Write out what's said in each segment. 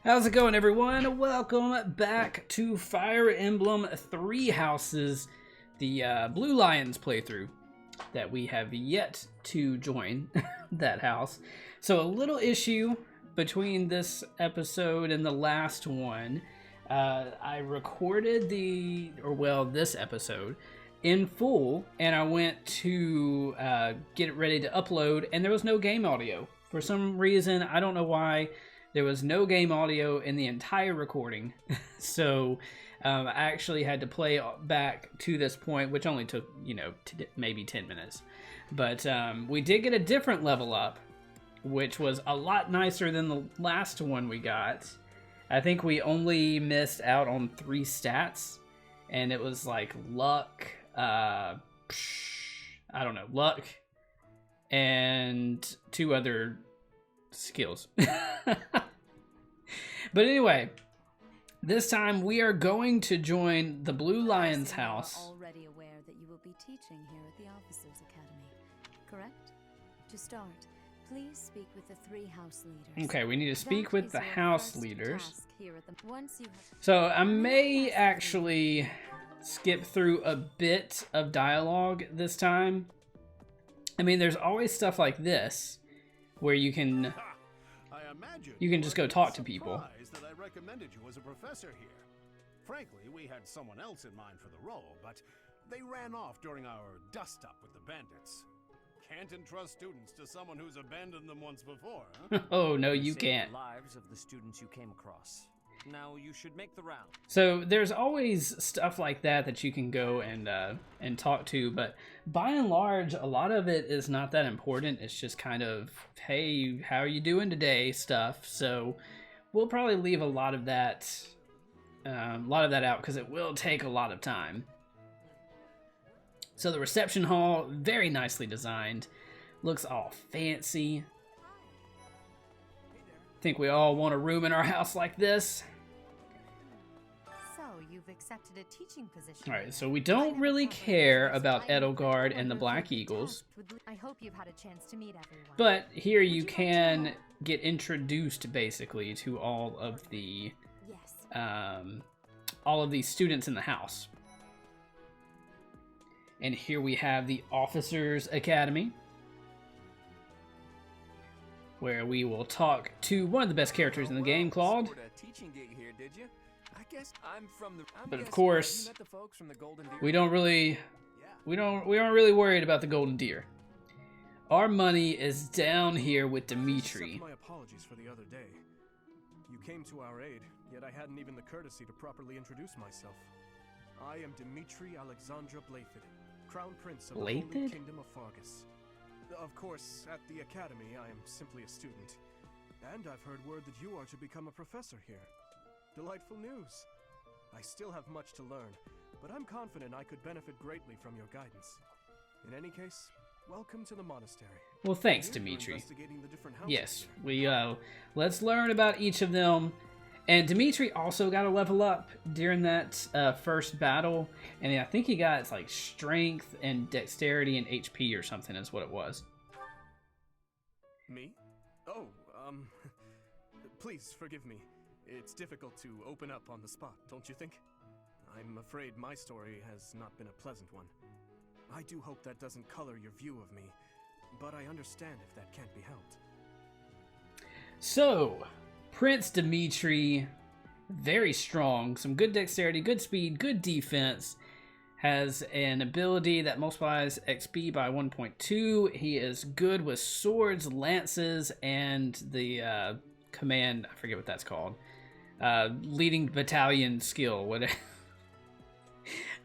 How's it going, everyone? Welcome back to Fire Emblem Three Houses, the Blue Lions playthrough that we have yet to join that house. So a little issue between this episode and the last one. I recorded this episode in full, and I went to get it ready to upload, and there was no game audio. For some reason, I don't know why, there was no game audio in the entire recording. So I actually had to play back to this point, which only took, maybe 10 minutes. But we did get a different level up, which was a lot nicer than the last one we got. I think we only missed out on 3 stats, and it was like luck, luck, and 2 other skills. But anyway, this time we are going to join the Blue Lions house. Already aware that you will be teaching here at the Officers Academy, correct? To start, please speak with the 3 house leaders. Okay, we need to speak with the house leaders. So I may actually skip through a bit of dialogue this time. I mean, there's always stuff like this where you can just go talk to people. That I recommended you as a professor here. Frankly, we had someone else in mind for the role, but they ran off during our dust-up with the bandits. Can't entrust students to someone who's abandoned them once before, huh? Oh, no, you can't. Lives of the students you came across. Now you should make the round. So there's always stuff like that you can go and talk to, but by and large, a lot of it is not that important. It's just kind of, hey, how are you doing today stuff. So we'll probably leave a lot of that out because it will take a lot of time. So the reception hall, very nicely designed, looks all fancy. Think we all want a room in our house like this. So you've accepted a teaching position. All right, so we don't really care about Edelgard and the Black Eagles. I hope you've had a chance to meet everyone. But here you can get introduced basically to all of the students in the house. And here we have the Officers Academy, where we will talk to one of the best characters in the game, Claude. But of course, we aren't really worried about the Golden Deer. Our money is down here with Dimitri. My apologies for the other day. You came to our aid, yet I hadn't even the courtesy to properly introduce myself. I am Dimitri Alexandra Blaythid, Crown Prince of the Holy Kingdom of Fargus. Of course, at the Academy, I am simply a student. And I've heard word that you are to become a professor here. Delightful news. I still have much to learn, but I'm confident I could benefit greatly from your guidance. In any case, welcome to the monastery. Well, thanks, Dimitri. Yes, let's learn about each of them. And Dimitri also got a level up during that first battle, and I think he got like strength and dexterity and HP or something is what it was. Me? Oh, please forgive me. It's difficult to open up on the spot, don't you think? I'm afraid my story has not been a pleasant one. I do hope that doesn't color your view of me, but I understand if that can't be helped. So, Prince Dimitri, very strong, some good dexterity, good speed, good defense, has an ability that multiplies XP by 1.2. He is good with swords, lances, and the command, I forget what that's called, leading battalion skill, whatever.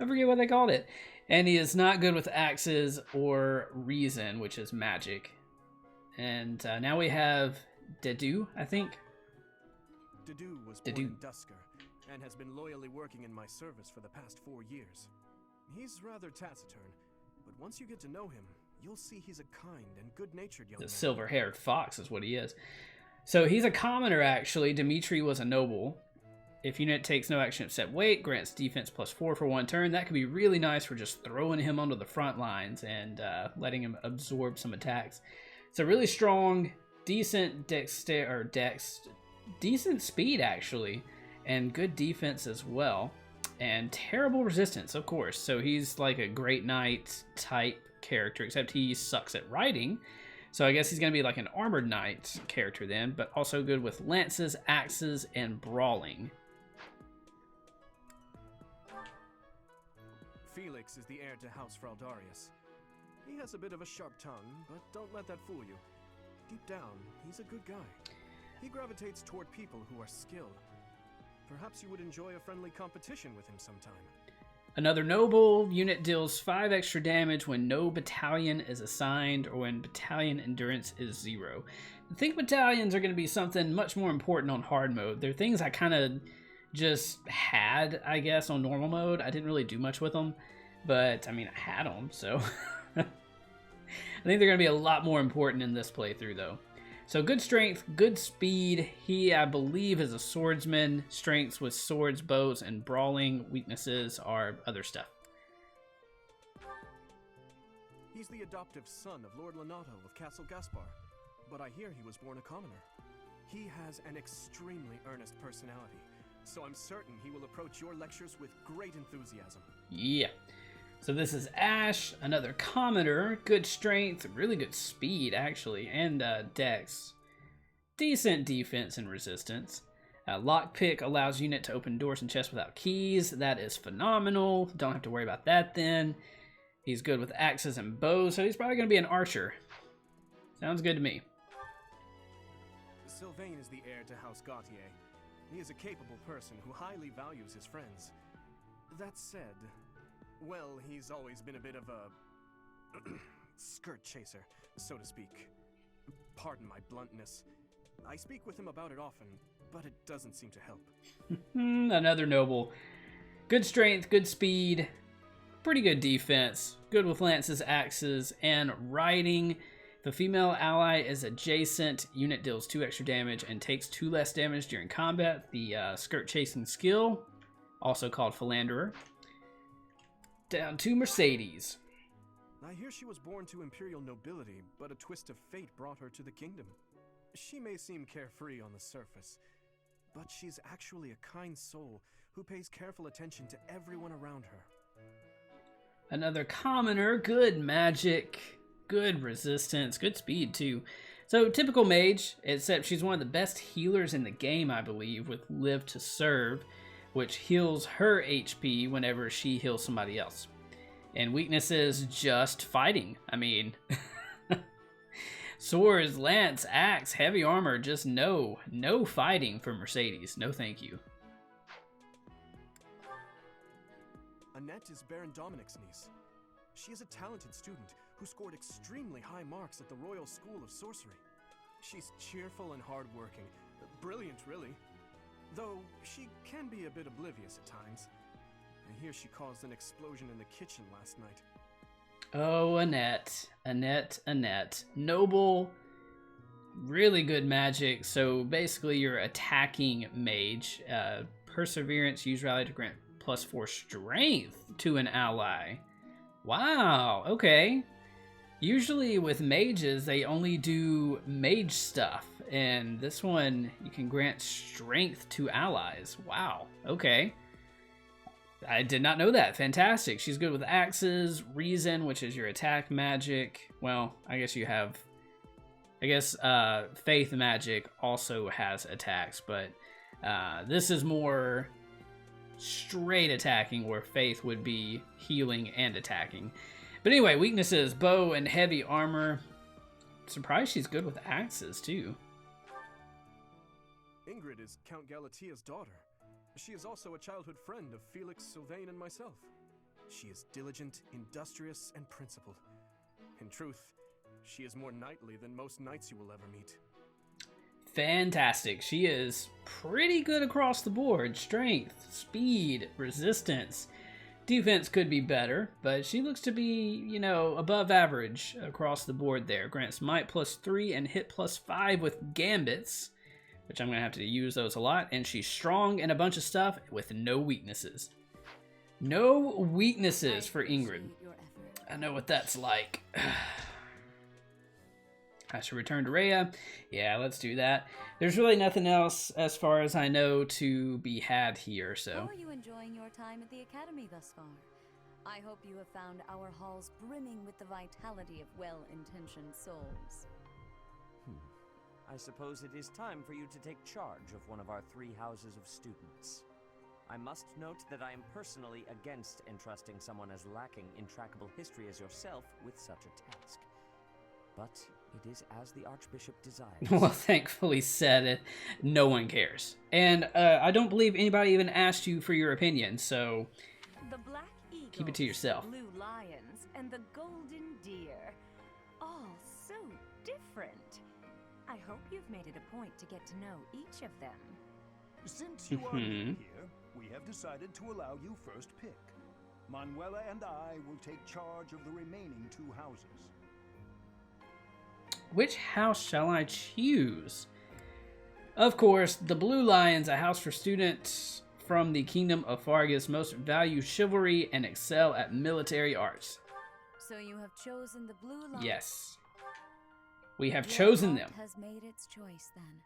I forget what they called it. And he is not good with axes or reason, which is magic. And now we have Dedu, I think. Dedu was born in Dusker and has been loyally working in my service for the past 4 years. He's rather taciturn, but once you get to know him, you'll see he's a kind and good-natured young man. The silver-haired fox is what he is. So he's a commoner, actually. Dimitri was a noble. If unit takes no action except wait, grants defense +4 for 1 turn. That could be really nice for just throwing him onto the front lines and letting him absorb some attacks. It's a really strong, decent dex decent speed, actually, and good defense as well. And terrible resistance, of course. So he's like a Great Knight type character, except he sucks at riding. So I guess he's going to be like an Armored Knight character then, but also good with lances, axes, and brawling. Felix is the heir to House Fraldarius. He has a bit of a sharp tongue, but don't let that fool you. Deep down, he's a good guy. He gravitates toward people who are skilled. Perhaps you would enjoy a friendly competition with him sometime. Another noble unit deals 5 extra damage when no battalion is assigned or when battalion endurance is 0. I think battalions are going to be something much more important on hard mode. They're things I kind of just had, I guess, on normal mode. I didn't really do much with them, but I mean, I had them, so I think they're going to be a lot more important in this playthrough, though. So good strength, good speed. He, I believe, is a swordsman. Strengths with swords, bows, and brawling. Weaknesses are other stuff. He's the adoptive son of Lord Lenato of Castle Gaspar, but I hear he was born a commoner. He has an extremely earnest personality, so I'm certain he will approach your lectures with great enthusiasm. Yeah. So this is Ash, another commoner, good strength, really good speed actually, and dex. Decent defense and resistance. Lockpick allows unit to open doors and chests without keys. That is phenomenal. Don't have to worry about that then. He's good with axes and bows, so he's probably going to be an archer. Sounds good to me. Sylvain is the heir to House Gautier. He is a capable person who highly values his friends. That said, well, he's always been a bit of a skirt chaser, so to speak. Pardon my bluntness. I speak with him about it often, but it doesn't seem to help. Another noble. Good strength, good speed, pretty good defense, good with lances, axes, and riding. If a female ally is adjacent, unit deals 2 extra damage and takes 2 less damage during combat. The skirt chasing skill, also called Philanderer. Down to Mercedes. I hear she was born to imperial nobility, but a twist of fate brought her to the kingdom. She may seem carefree on the surface, but she's actually a kind soul who pays careful attention to everyone around her. Another commoner, good magic, good resistance, good speed too. So typical mage, except she's one of the best healers in the game, I believe, with Live to Serve, which heals her HP whenever she heals somebody else. And weaknesses, just fighting. I mean, swords, lance, axe, heavy armor, just no fighting for Mercedes. No thank you. Annette is Baron Dominic's niece. She is a talented student who scored extremely high marks at the Royal School of Sorcery. She's cheerful and hardworking. Brilliant, really. Though she can be a bit oblivious at times. I hear she caused an explosion in the kitchen last night. Oh, Annette. Noble, really good magic. So basically you're attacking mage. Perseverance, use rally to grant +4 strength to an ally. Wow, okay. Usually with mages, they only do mage stuff. And this one, you can grant strength to allies. Wow, okay. I did not know that. Fantastic. She's good with axes, reason, which is your attack magic. Well, I guess you have... faith magic also has attacks, but this is more straight attacking, where faith would be healing and attacking. But anyway, weaknesses, bow and heavy armor. Surprised she's good with axes, too. Ingrid is Count Galatia's daughter. She is also a childhood friend of Felix, Sylvain, and myself. She is diligent, industrious, and principled. In truth, she is more knightly than most knights you will ever meet. Fantastic. She is pretty good across the board. Strength, speed, resistance. Defense could be better, but she looks to be, above average across the board there. Grants might +3 and hit +5 with gambits, which I'm going to have to use those a lot. And she's strong and a bunch of stuff with no weaknesses. No weaknesses for Ingrid. I know what that's like. I should return to Rhea. Yeah, let's do that. There's really nothing else, as far as I know, to be had here, so... How are you enjoying your time at the Academy thus far? I hope you have found our halls brimming with the vitality of well-intentioned souls. I suppose it is time for you to take charge of one of our 3 houses of students. I must note that I am personally against entrusting someone as lacking in trackable history as yourself with such a task. But it is as the Archbishop desires. Well, thankfully said it. No one cares. And I don't believe anybody even asked you for your opinion, so... The Black Eagles, keep it to yourself. Blue Lions, and the Golden Deer. All so different. I hope you've made it a point to get to know each of them. Since you are new here, we have decided to allow you first pick. Manuela and I will take charge of the remaining 2 houses. Which house shall I choose? Of course, the Blue Lions, a house for students from the Kingdom of Fargus, most value chivalry and excel at military arts. So you have chosen the Blue Lions? Yes. We have chosen them. Has made its choice then.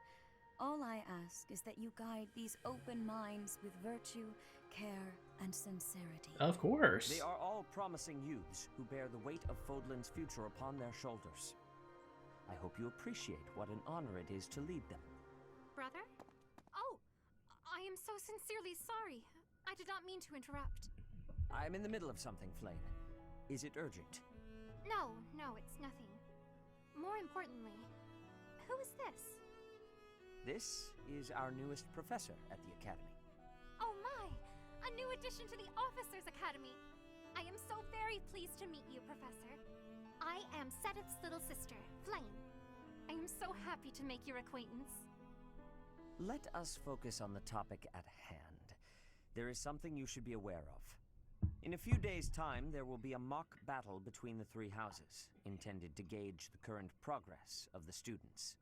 All I ask is that you guide these open minds with virtue, care, and sincerity. Of course. They are all promising youths who bear the weight of Fodlan's future upon their shoulders. I hope you appreciate what an honor it is to lead them. Brother? Oh, I am so sincerely sorry. I did not mean to interrupt. I'm in the middle of something, Flame. Is it urgent? No, it's nothing. More importantly, who is this? This is our newest professor at the Academy. Oh my! A new addition to the Officers' Academy! I am so very pleased to meet you, Professor. I am Sedith's little sister, Flame. I am so happy to make your acquaintance. Let us focus on the topic at hand. There is something you should be aware of. In a few days' time, there will be a mock battle between the 3 houses, intended to gauge the current progress of the students.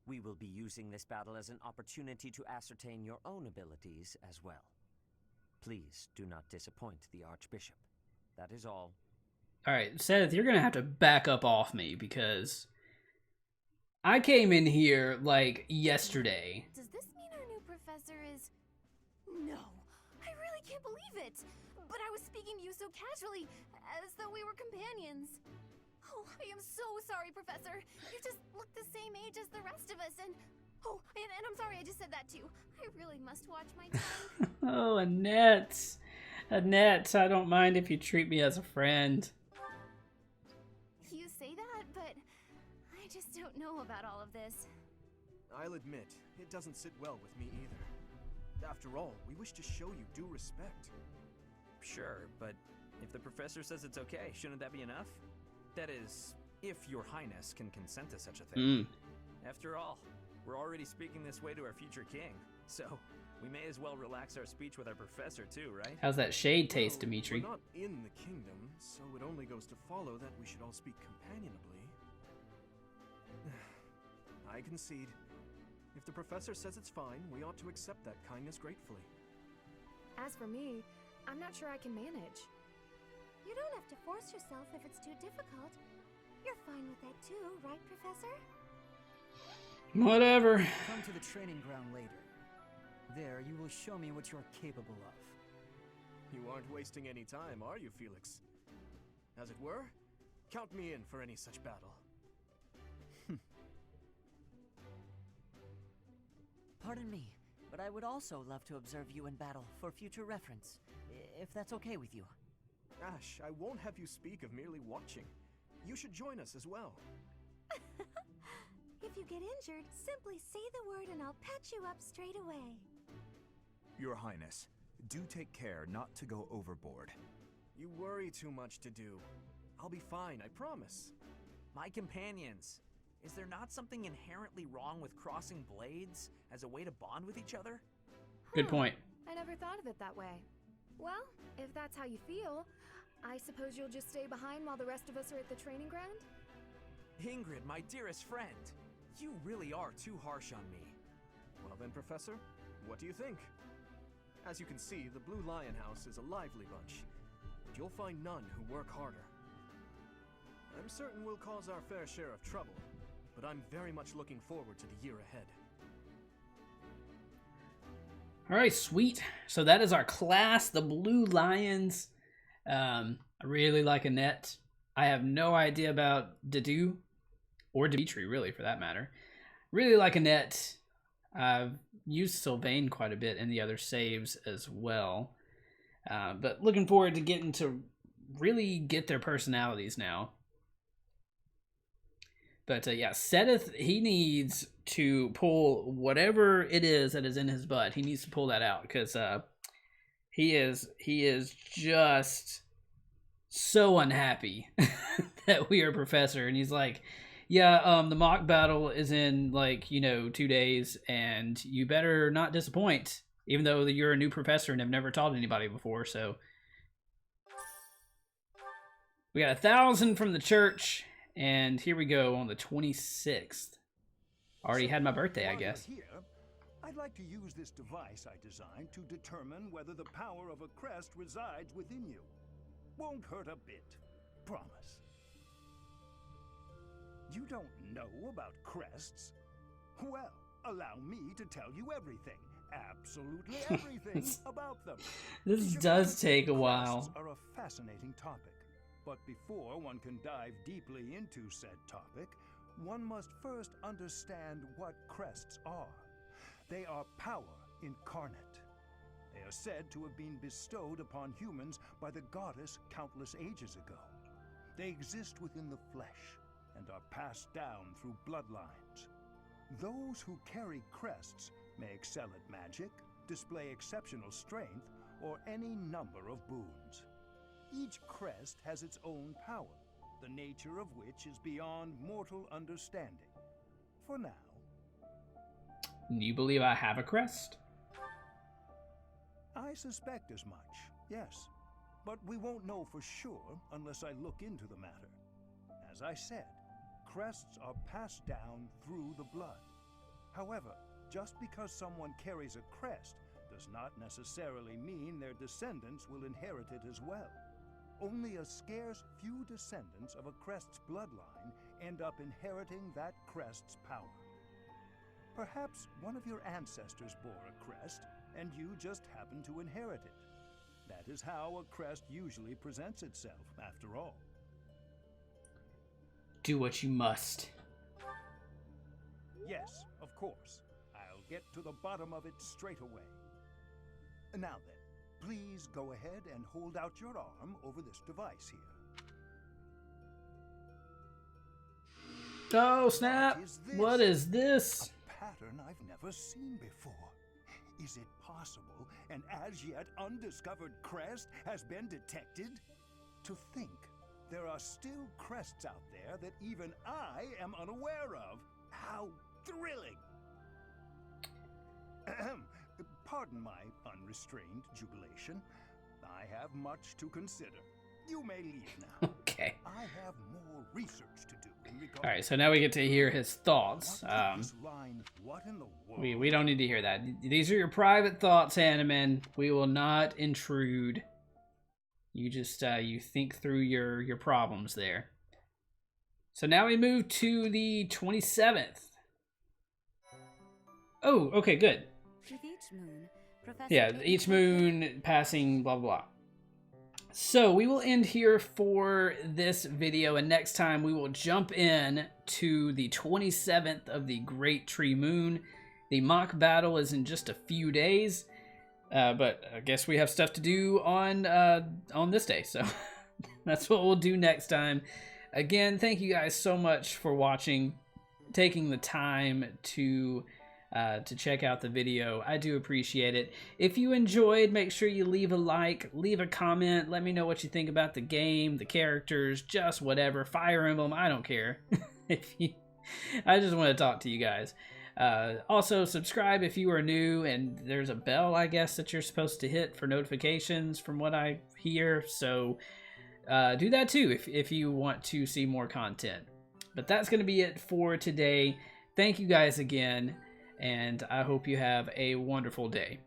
We will be using this battle as an opportunity to ascertain your own abilities as well. Please do not disappoint the Archbishop. That is all. Alright, Seth, you're gonna have to back up off me, because I came in here, like, yesterday. Does this mean our new professor is... No, I really can't believe it! But I was speaking to you so casually, as though we were companions. Oh, I am so sorry, Professor. You just look the same age as the rest of us, and... Oh, and I'm sorry I just said that too. I really must watch my tongue. Oh, Annette. Annette, I don't mind if you treat me as a friend. You say that, but I just don't know about all of this. I'll admit, it doesn't sit well with me either. After all, we wish to show you due respect. Sure, but if the professor says it's okay, shouldn't that be enough? That is, if your highness can consent to such a thing. After all, we're already speaking this way to our future king, so we may as well relax our speech with our professor too, right? How's that shade taste, Well, Dimitri? we're not in the kingdom, so it only goes to follow that we should all speak companionably. I concede. If the professor says it's fine, we ought to accept that kindness gratefully. As for me, I'm not sure I can manage. You don't have to force yourself if it's too difficult. You're fine with that too, right, Professor? Whatever. Come to the training ground later. There, you will show me what you're capable of. You aren't wasting any time, are you, Felix? As it were, count me in for any such battle. Pardon me, but I would also love to observe you in battle for future reference, if that's okay with you. Ash, I won't have you speak of merely watching. You should join us as well. If you get injured, simply say the word and I'll patch you up straight away. Your Highness, do take care not to go overboard. You worry too much to do. I'll be fine, I promise. My companions, is there not something inherently wrong with crossing blades as a way to bond with each other? Good point. I never thought of it that way. Well, if that's how you feel, I suppose you'll just stay behind while the rest of us are at the training ground? Ingrid, my dearest friend, you really are too harsh on me. Well then, Professor, what do you think? As you can see, the Blue Lion House is a lively bunch, but you'll find none who work harder. I'm certain we'll cause our fair share of trouble, but I'm very much looking forward to the year ahead. All right, sweet. So that is our class, the Blue Lions. I really like Annette. I have no idea about Dedu, or Dimitri, really, for that matter. Really like Annette. I've used Sylvain quite a bit in the other saves as well. But looking forward to getting to really get their personalities now. But yeah, Sedith, he needs to pull whatever it is that is in his butt. He needs to pull that out because he is just so unhappy that we are professor. And he's like, yeah, the mock battle is in 2 days, and you better not disappoint, even though you're a new professor and have never taught anybody before. So we got 1,000 from the church. And here we go on the 26th. Already had my birthday, I guess. Here, I'd like to use this device I designed to determine whether the power of a crest resides within you. Won't hurt a bit. Promise. You don't know about crests? Well, allow me to tell you everything. Absolutely everything about them. This does take a while. Crests are a fascinating topic. But before one can dive deeply into said topic, one must first understand what crests are. They are power incarnate. They are said to have been bestowed upon humans by the goddess countless ages ago. They exist within the flesh and are passed down through bloodlines. Those who carry crests may excel at magic, display exceptional strength, or any number of boons. Each crest has its own power, the nature of which is beyond mortal understanding. For now. You believe I have a crest? I suspect as much, yes. But we won't know for sure unless I look into the matter. As I said, crests are passed down through the blood. However, just because someone carries a crest does not necessarily mean their descendants will inherit it as well. Only a scarce few descendants of a crest's bloodline end up inheriting that crest's power. Perhaps one of your ancestors bore a crest, and you just happen to inherit it. That is how a crest usually presents itself, after all. Do what you must. Yes, of course. I'll get to the bottom of it straight away. Now then. Please go ahead and hold out your arm over this device here. Oh, snap! What is this? A pattern I've never seen before. Is it possible an as yet undiscovered crest has been detected? To think there are still crests out there that even I am unaware of. How thrilling! Pardon my unrestrained jubilation. I have much to consider. You may leave now. Okay. I have more research to do in regard. All right, so now we get to hear his thoughts. What in the world? We don't need to hear that. These are your private thoughts, Hanneman. We will not intrude. You just you think through your problems there. So now we move to the 27th. Oh, okay, good. With each moon, yeah, each moon passing, blah, blah, blah. So we will end here for this video, and next time we will jump in to the 27th of the Great Tree Moon. The mock battle is in just a few days, but I guess we have stuff to do on this day, so that's what we'll do next time. Again, thank you guys so much for watching, taking the time to check out the video. I do appreciate it. If you enjoyed, make sure you leave a like, leave a comment, let me know what you think about the game, the characters, just whatever. Fire Emblem, I don't care. I just want to talk to you guys. Also, subscribe if you are new, and there's a bell, I guess, that you're supposed to hit for notifications from what I hear. So do that too if you want to see more content. But that's going to be it for today. Thank you guys again, and I hope you have a wonderful day.